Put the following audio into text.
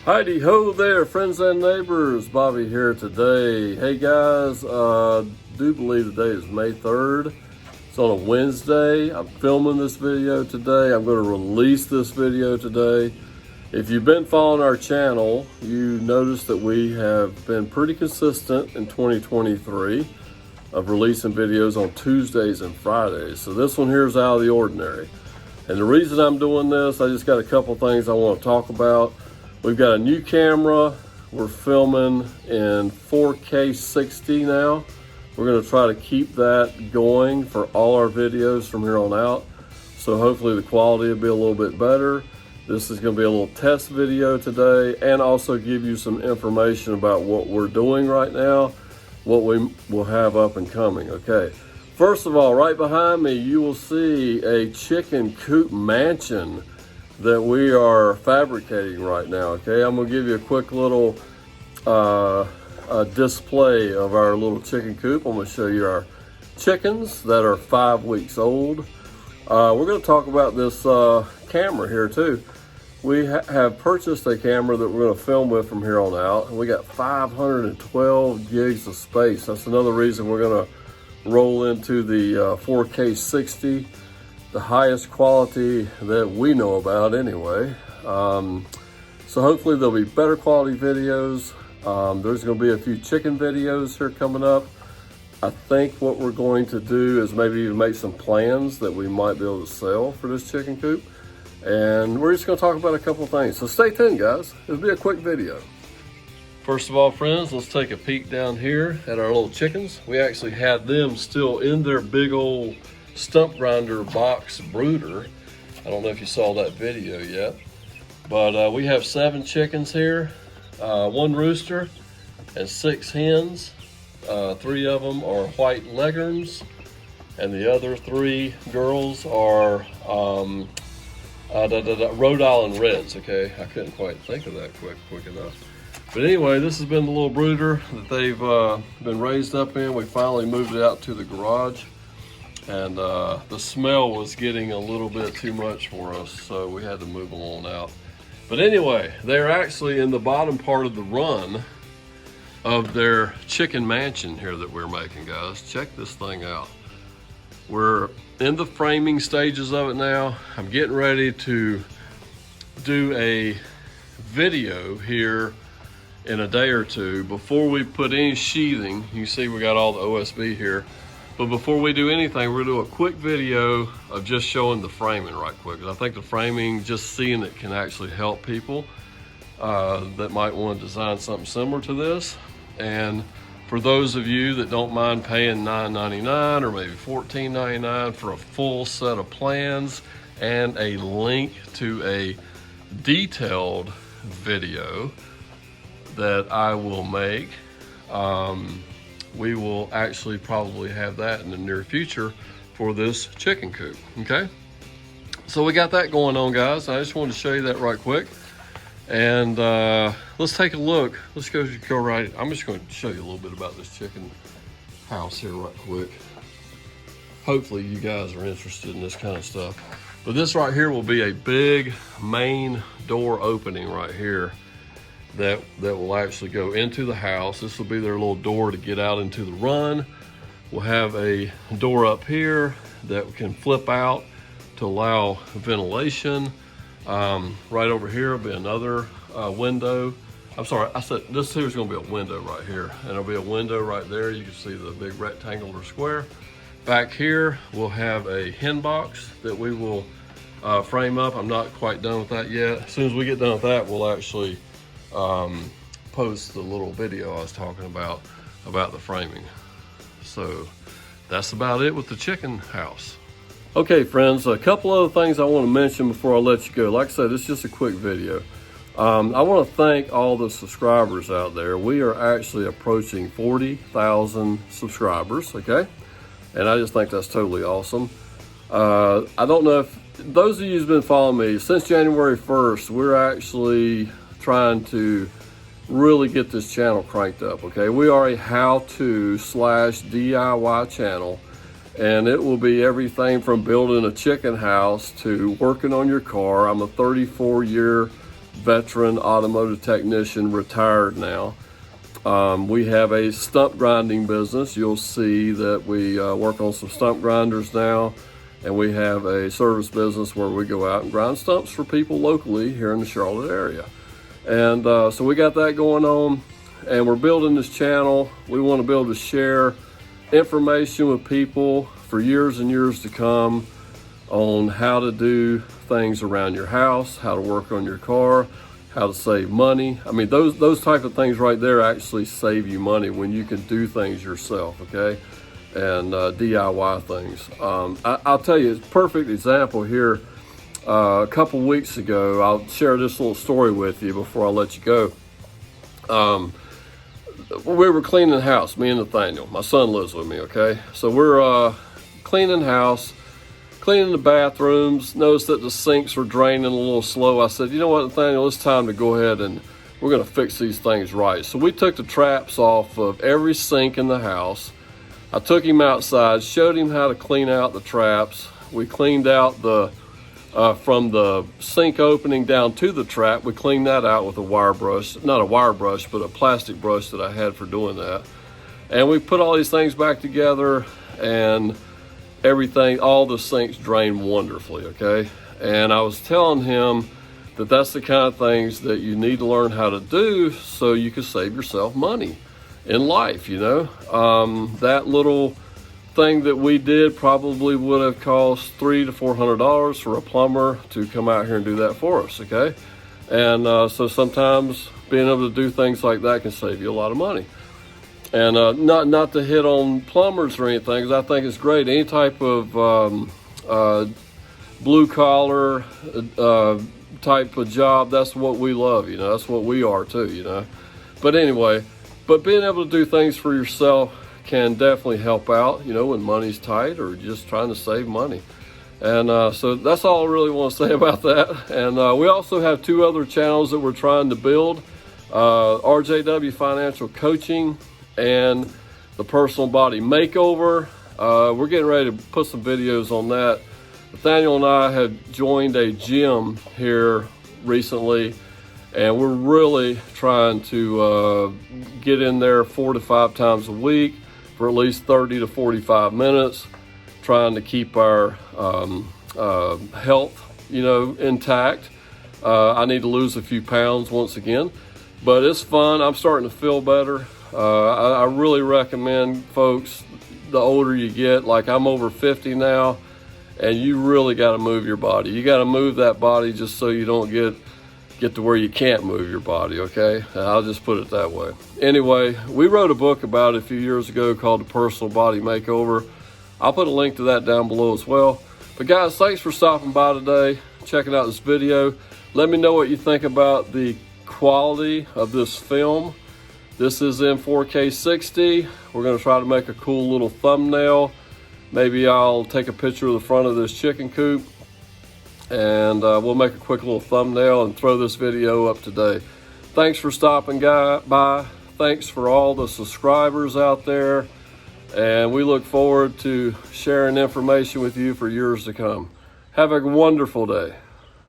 Heidi ho there, friends and neighbors. Bobby here today. Hey guys, do believe today is May 3rd. It's on a Wednesday. I'm filming this video today. I'm going to release this video today. If you've been following our channel, you notice that we have been pretty consistent in 2023 of releasing videos on Tuesdays and Fridays. So this one here is out of the ordinary. And the reason I'm doing this, I just got a couple things I want to talk about. We've got a new camera. We're filming in 4K 60 now. We're going to try to keep that going for all our videos from here on out. So hopefully the quality will be a little bit better. This is going to be a little test video today and also give you some information about what we're doing right now, what we will have up and coming. Okay. First of all, right behind me, you will see a chicken coop mansion that we are fabricating right now. Okay, I'm gonna give you a quick little display of our little chicken coop. I'm gonna show you our chickens that are 5 weeks old. We're gonna talk about this camera here too. We have purchased a camera that we're gonna film with from here on out. We got 512 gigs of space. That's another reason we're gonna roll into the 4K 60. The highest quality that we know about anyway. So hopefully there'll be better quality videos. There's going to be a few chicken videos here coming up. I think what we're going to do is maybe even make some plans that we might be able to sell for this chicken coop. And we're just going to talk about a couple of things. So stay tuned, guys. It'll be a quick video. First of all, friends, let's take a peek down here at our little chickens. We actually had them still in their big old stump grinder box brooder. I don't know if you saw that video yet, but we have 7 chickens here, 1 rooster and 6 hens. 3 of them are white leghorns and the other 3 girls are Rhode Island Reds. Okay, I couldn't quite think of that quick enough. But anyway, this has been the little brooder that they've been raised up in. We finally moved it out to the garage. And the smell was getting a little bit too much for us, so we had to move them on out. But anyway, they're actually in the bottom part of the run of their chicken mansion here that we're making, guys. Check this thing out. We're in the framing stages of it now. I'm getting ready to do a video here in a day or two before we put any sheathing. You see we got all the OSB here. But before we do anything, we're gonna do a quick video of just showing the framing right quick. I think the framing, just seeing it can actually help people that might want to design something similar to this. And for those of you that don't mind paying $9.99 or maybe $14.99 for a full set of plans and a link to a detailed video that I will make, we will actually probably have that in the near future for this chicken coop, okay? So we got that going on, guys. I just wanted to show you that right quick. And let's take a look. Let's go right. I'm just going to show you a little bit about this chicken house here right quick. Hopefully you guys are interested in this kind of stuff. But this right here will be a big main door opening right here that will actually go into the house. This will be their little door to get out into the run. We'll have a door up here that can flip out to allow ventilation. Right over here will be another window. I'm sorry, I said this here is gonna be a window right here, and there'll be a window right there. You can see the big rectangular square. Back here, we'll have a hen box that we will frame up. I'm not quite done with that yet. As soon as we get done with that, we'll actually post the little video I was talking about the framing. So that's about it with the chicken house. Okay, friends, a couple other things I want to mention before I let you go. Like I said, this is just a quick video. I want to thank all the subscribers out there. We are actually approaching 40,000 subscribers, okay? And I just think that's totally awesome. I don't know if those of you who've been following me since January 1st, we're actually trying to really get this channel cranked up, okay? We are a how-to/DIY channel, and it will be everything from building a chicken house to working on your car. I'm a 34-year veteran automotive technician, retired now. We have a stump grinding business. You'll see that we work on some stump grinders now, and we have a service business where we go out and grind stumps for people locally here in the Charlotte area. And so we got that going on, and we're building this channel. We want to be able to share information with people for years and years to come on how to do things around your house, how to work on your car, how to save money. I mean, those type of things right there actually save you money when you can do things yourself, okay? And DIY things. I'll tell you, it's a perfect example here. A couple weeks ago, I'll share this little story with you before I let you go. We were cleaning the house, me and Nathaniel. My son lives with me, okay? So we're cleaning the house, cleaning the bathrooms. Noticed that the sinks were draining a little slow. I said, you know what, Nathaniel, it's time to go ahead and we're gonna fix these things right. So we took the traps off of every sink in the house. I took him outside, showed him how to clean out the traps. We cleaned out the, from the sink opening down to the trap, we cleaned that out with a wire brush. Not a wire brush, but a plastic brush that I had for doing that. And we put all these things back together, and everything, all the sinks drain wonderfully, okay? And I was telling him that that's the kind of things that you need to learn how to do so you can save yourself money in life, you know? That little thing that we did probably would have cost $300 to $400 for a plumber to come out here and do that for us, okay? And so sometimes being able to do things like that can save you a lot of money. And not to hit on plumbers or anything, because I think it's great. Any type of blue collar type of job, that's what we love, you know, that's what we are too, you know. But anyway, but being able to do things for yourself can definitely help out, you know, when money's tight or just trying to save money. And so that's all I really want to say about that. And we also have two other channels that we're trying to build, RJW Financial Coaching and the Personal Body Makeover. We're getting ready to put some videos on that. Nathaniel and I have joined a gym here recently, and we're really trying to get in there 4 to 5 times a week for at least 30 to 45 minutes, trying to keep our health, you know, intact. I need to lose a few pounds once again, but it's fun. I'm starting to feel better. I really recommend folks, the older you get, like I'm over 50 now, and you really got to move your body. You got to move that body just so you don't get to where you can't move your body, okay? I'll just put it that way. Anyway, we wrote a book about it a few years ago called The Personal Body Makeover. I'll put a link to that down below as well. But guys, thanks for stopping by today, checking out this video. Let me know what you think about the quality of this film. This is in 4K 60. We're gonna try to make a cool little thumbnail. Maybe I'll take a picture of the front of this chicken coop, and we'll make a quick little thumbnail and throw this video up today. Thanks for stopping by. Thanks for all the subscribers out there, and we look forward to sharing information with you for years to come. Have a wonderful day.